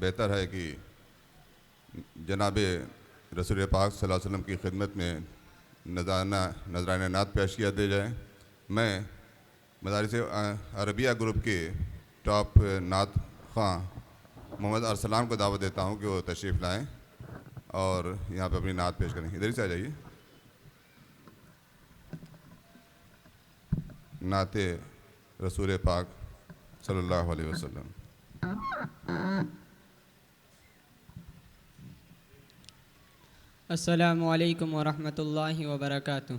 بہتر ہے کہ جناب رسول پاک صلی اللہ علیہ وسلم کی خدمت میں نذرانہ نعت پیش کیا دیا جائے۔ میں مدارس عربیہ گروپ کے ٹاپ نعت خواں محمد ارسلان کو دعوت دیتا ہوں کہ وہ تشریف لائیں اور یہاں پہ اپنی نعت پیش کریں۔ ادھر سے آ جائیے۔ نعت رسول پاک صلی اللہ علیہ وسلم۔ السلام علیکم ورحمۃ اللہ وبرکاتہ۔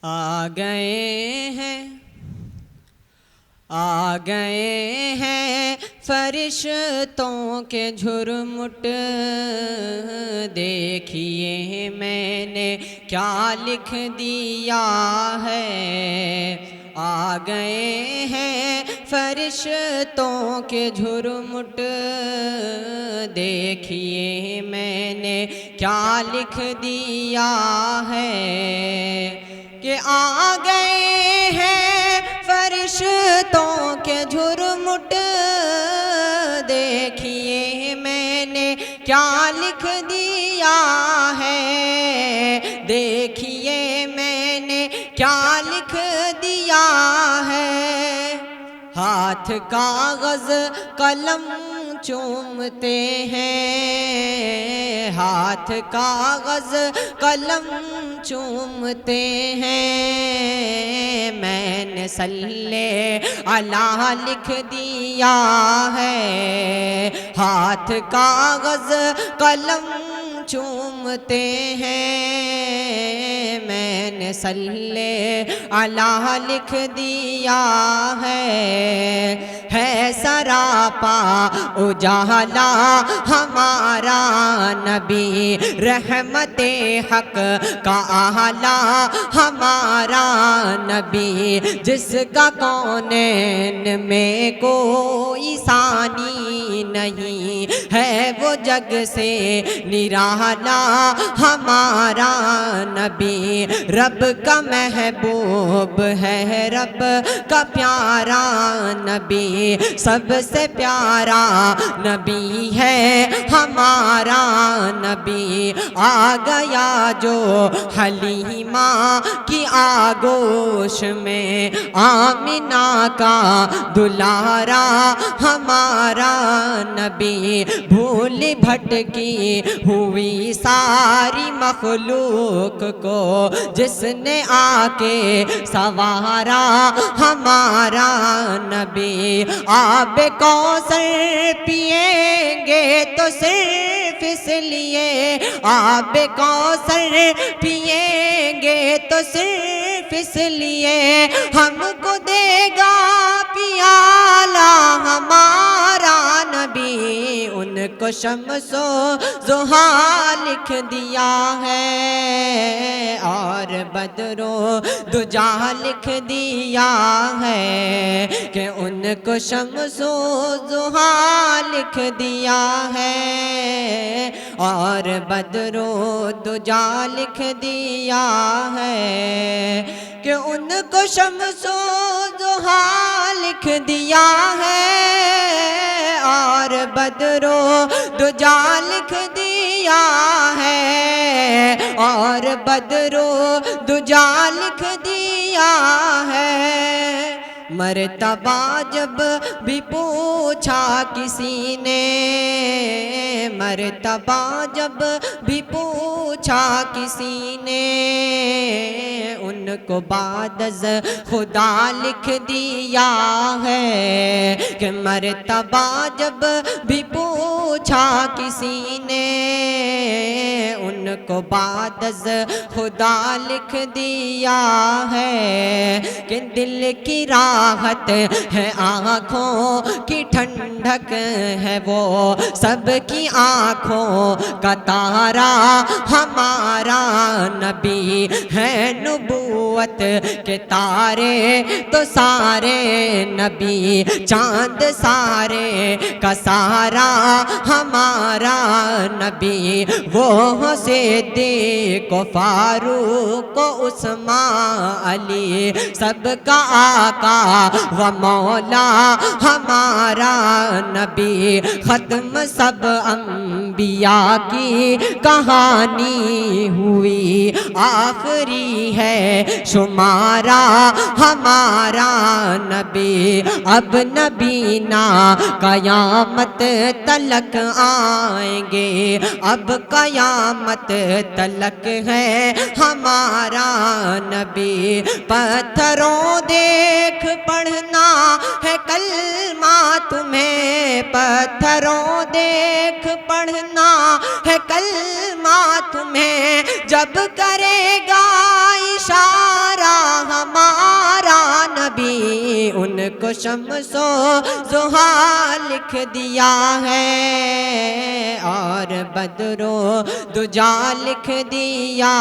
آ گئے ہیں فرشتوں کے جھرمٹ، دیکھیے میں نے کیا لکھ دیا ہے۔ آ گئے ہیں فرشتوں کے جھرمٹ، دیکھیے میں نے کیا لکھ دیا ہے کہ آ گئے ہیں فرشتوں کے جھرمٹ، دیکھیے میں نے کیا لکھ دیا ہے، دیکھیے میں نے کیا لکھ دیا ہے۔ ہاتھ کاغذ قلم چومتے ہیں، ہاتھ کاغذ قلم چومتے ہیں، میں نے صلی علیہ لکھ دیا ہے۔ ہاتھ کاغذ قلم چومتے ہیں، میں نے صلی علیہ لکھ دیا ہے سراپا اجالا ہمارا نبی، رحمت حق کا آلہ ہمارا نبی، جس کا کونین میں کوئی ثانی نہیں ہے، وہ جگ سے نرالا ہمارا نبی، رب کا محبوب ہے، رب کا پیارا نبی، سب سے پیارا نبی ہے ہمارا نبی۔ آ گیا جو حلیمہ کی آغوش میں، آمنہ کا دلارا ہمارا نبی، بھول بھٹکی ہوئی ساری مخلوق کو جس نے آ کے سوارا ہمارا نبی۔ آب کوثر پیئیں گے تو صرف اس لیے، آب کوثر پیئیں گے تو صرف اس لیے، ہم کو دے گا پیالہ ہمارا نبی، ان کو شمس و ضحیٰ لکھ دیا ہے اور بدر و دجا لکھ دیا ہے کہ ان کو شمس و ضحیٰ لکھ دیا ہے اور بدر و دجا لکھ دیا ہے کہ ان کو شمس و ضحیٰ لکھ دیا ہے اور بدر و دجا لکھ دیا ہے اور بدر و دجا لکھ دیا ہے۔ مرتبہ جب بھی پوچھا کسی نے، مرتبہ جب بھی پوچھا کسی نے، ان کو بعد از خدا لکھ دیا ہے کہ مرتبہ جب بھی پوچھا کسی نے، ان کو بعد از خدا لکھ دیا ہے کہ دل کی راحت ہے آنکھوں کی ٹھنڈک ہے وہ سب کی آنکھوں کا تارا ہمارا نبی ہے۔ نبوت کے تارے تو سارے نبی، چاند سارے کا سارا ہمارا نبی، وہ صدیق فاروق عثمان علی، سب کا آقا و مولا ہمارا نبی، ختم سب انبیاء کی کہانی ہوئی، آخری ہے شمارا ہمارا نبی، اب نبی نا قیامت تلک آئیں گے، اب قیامت تلک ہے ہمارا نبی، پتھروں دیکھ پڑھنا ہے کلمہ تمہیں، پتھروں دیکھ پڑھنا ہے کلمہ تمہیں، جب کرے گا اشارہ ہمارا نبی، ان کو شمس و ضحیٰ لکھ دیا ہے، اور بدر و دجا لکھ دیا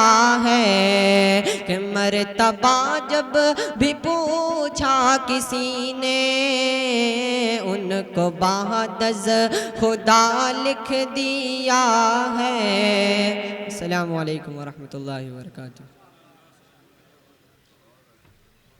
ہے، کہ مرتبہ جب بھی پوچھا کسی نے، ان کو بعد از خدا لکھ دیا ہے۔ السلام علیکم ورحمۃ اللہ وبرکاتہ۔